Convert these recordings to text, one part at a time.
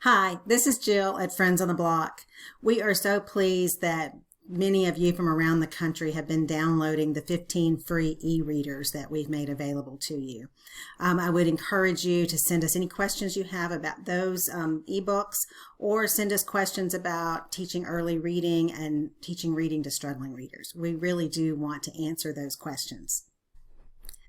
Hi, this is Jill at Friends on the Block. We are so pleased that many of you from around the country have been downloading the 15 free e-readers that we've made available to you. I would encourage you to send us any questions you have about those ebooks, or send us questions about teaching early reading and teaching reading to struggling readers. We really do want to answer those questions.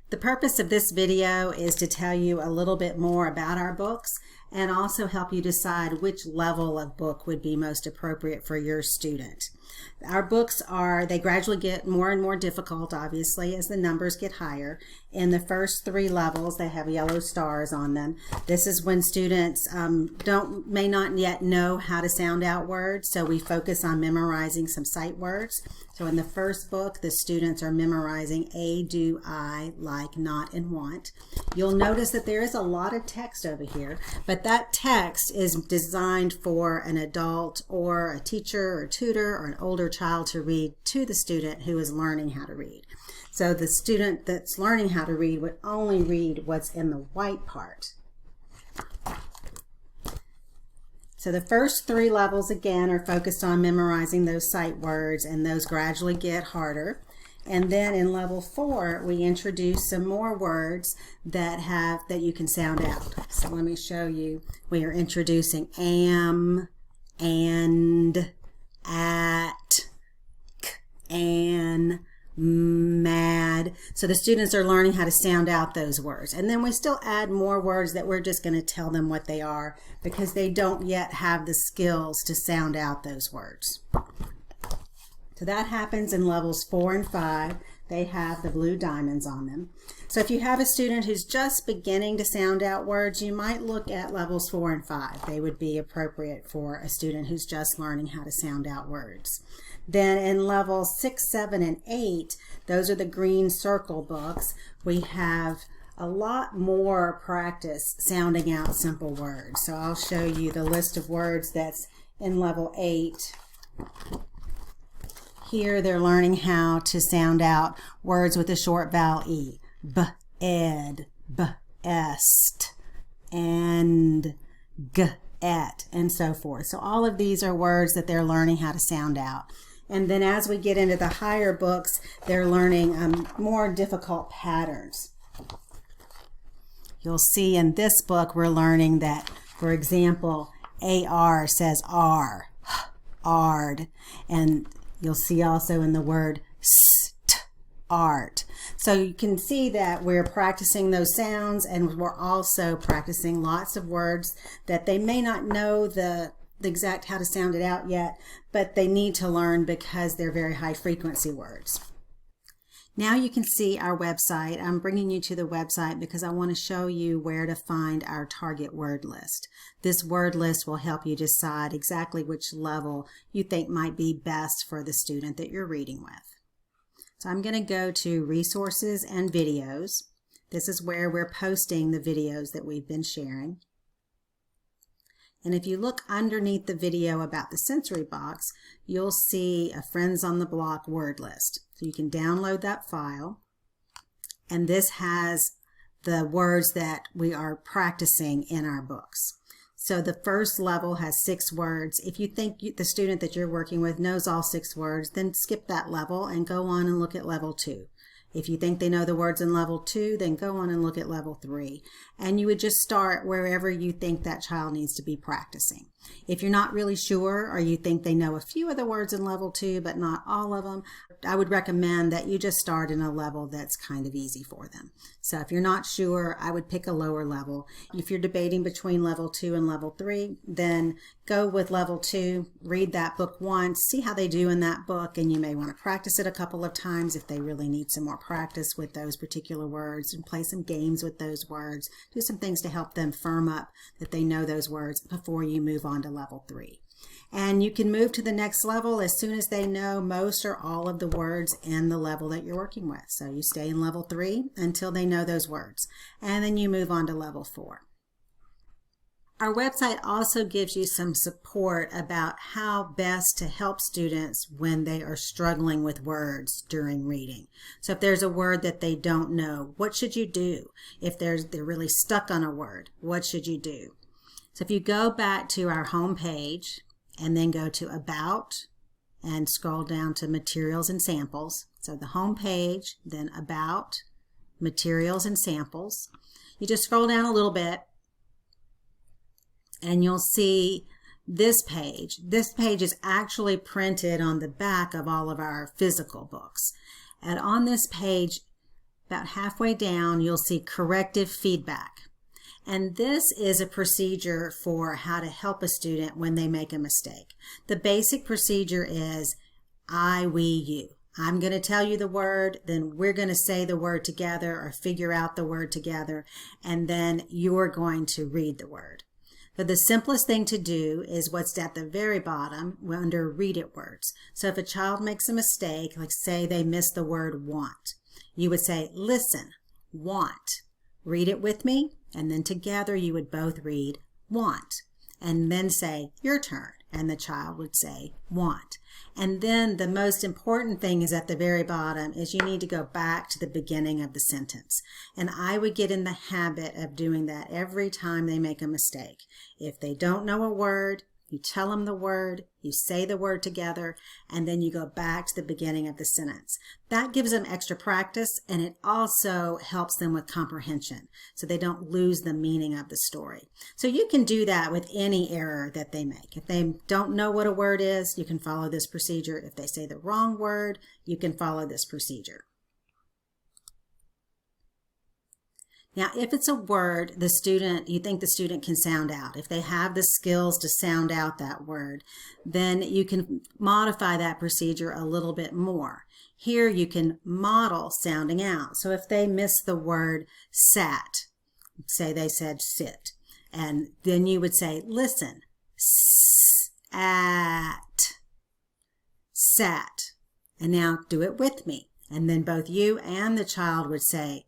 The purpose of this video is to tell you a little bit more about our books and also help you decide which level of book would be most appropriate for your student. Our books they gradually get more and more difficult, obviously, as the numbers get higher. In the first 3 levels, they have yellow stars on them. This is when students may not yet know how to sound out words, so we focus on memorizing some sight words. So in the first book, the students are memorizing a, do, I, like, not, and want. You'll notice that there is a lot of text over here, but that text is designed for an adult or a teacher or tutor or an older child to read to the student who is learning how to read. So the student that's learning how to read would only read what's in the white part. So the first 3 levels, again, are focused on memorizing those sight words, and those gradually get harder. And then in level 4, we introduce some more words that you can sound out. So let me show you. We are introducing am, and, at, k, an, mad. So the students are learning how to sound out those words. And then we still add more words that we're just going to tell them what they are because they don't yet have the skills to sound out those words. So that happens in levels 4 and 5. They have the blue diamonds on them. So if you have a student who's just beginning to sound out words, you might look at levels 4 and 5. They would be appropriate for a student who's just learning how to sound out words. Then in levels 6, 7, and 8, those are the green circle books. We have a lot more practice sounding out simple words. So I'll show you the list of words that's in level 8. Here they're learning how to sound out words with a short vowel E. B, ed, b, est, and, g, et, and so forth. So all of these are words that they're learning how to sound out. And then as we get into the higher books, they're learning more difficult patterns. You'll see in this book we're learning that, for example, AR says R, ard, and you'll see also in the word st, art. So you can see that we're practicing those sounds, and we're also practicing lots of words that they may not know the exact how to sound it out yet, but they need to learn because they're very high frequency words. Now you can see our website. I'm bringing you to the website because I want to show you where to find our target word list. This word list will help you decide exactly which level you think might be best for the student that you're reading with. So I'm going to go to Resources and Videos. This is where we're posting the videos that we've been sharing. And if you look underneath the video about the sensory box, you'll see a Friends on the Block word list. So you can download that file. And this has the words that we are practicing in our books. So the first level has 6 words. If you think the student that you're working with knows all 6 words, then skip that level and go on and look at level 2. If you think they know the words in level 2, then go on and look at level 3. And you would just start wherever you think that child needs to be practicing. If you're not really sure, or you think they know a few of the words in level 2, but not all of them, I would recommend that you just start in a level that's kind of easy for them. So if you're not sure, I would pick a lower level. If you're debating between level 2 and level 3, then go with level 2, read that book once, see how they do in that book, and you may want to practice it a couple of times if they really need some more practice with those particular words, and play some games with those words, do some things to help them firm up that they know those words before you move on to level 3. And you can move to the next level as soon as they know most or all of the words in the level that you're working with. So you stay in level 3 until they know those words, and then you move on to level 4. Our website also gives you some support about how best to help students when they are struggling with words during reading. So if there's a word that they don't know, what should you do? If they're really stuck on a word, what should you do? So if you go back to our home page and then go to About and scroll down to Materials and Samples. So the home page, then About, Materials and Samples. You just scroll down a little bit and you'll see this page. This page is actually printed on the back of all of our physical books. And on this page, about halfway down, you'll see Corrective Feedback. And this is a procedure for how to help a student when they make a mistake. The basic procedure is I, we, you. I'm going to tell you the word, then we're going to say the word together or figure out the word together, and then you're going to read the word. But the simplest thing to do is what's at the very bottom under Read It words. So if a child makes a mistake, like say they missed the word want, you would say, listen, want. Read it with me, and then together you would both read want, and then say your turn, and the child would say want. And then the most important thing is at the very bottom is you need to go back to the beginning of the sentence. And I would get in the habit of doing that every time they make a mistake. If they don't know a word, you tell them the word, you say the word together, and then you go back to the beginning of the sentence. That gives them extra practice, and it also helps them with comprehension, so they don't lose the meaning of the story. So you can do that with any error that they make. If they don't know what a word is, you can follow this procedure. If they say the wrong word, you can follow this procedure. Now, if it's a word you think the student can sound out, if they have the skills to sound out that word, then you can modify that procedure a little bit more. Here you can model sounding out. So if they miss the word sat, say they said sit, and then you would say, listen, at, sat. And now do it with me. And then both you and the child would say,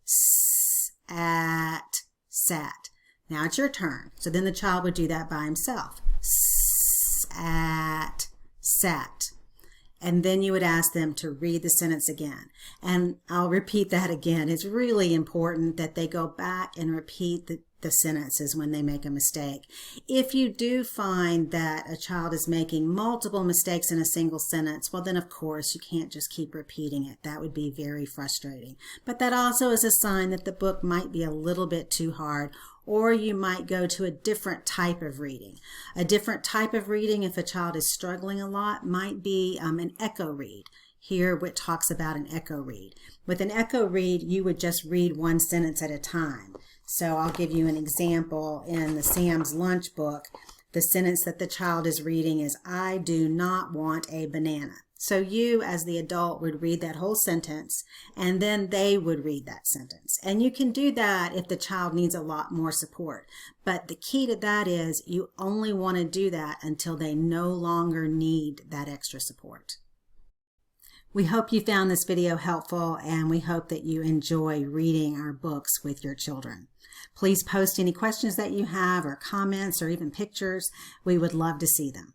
at, sat. Now it's your turn. So then the child would do that by himself. At, sat. And then you would ask them to read the sentence again. And I'll repeat that again. It's really important that they go back and repeat the sentences when they make a mistake. If you do find that a child is making multiple mistakes in a single sentence, well then of course you can't just keep repeating it. That would be very frustrating. But that also is a sign that the book might be a little bit too hard, or you might go to a different type of reading. A different type of reading, if a child is struggling a lot, might be an echo read. Here it talks about an echo read. With an echo read, you would just read one sentence at a time. So I'll give you an example in the Sam's Lunch book. The sentence that the child is reading is, I do not want a banana. So you, as the adult, would read that whole sentence, and then they would read that sentence. And you can do that if the child needs a lot more support. But the key to that is you only want to do that until they no longer need that extra support. We hope you found this video helpful, and we hope that you enjoy reading our books with your children. Please post any questions that you have, or comments, or even pictures. We would love to see them.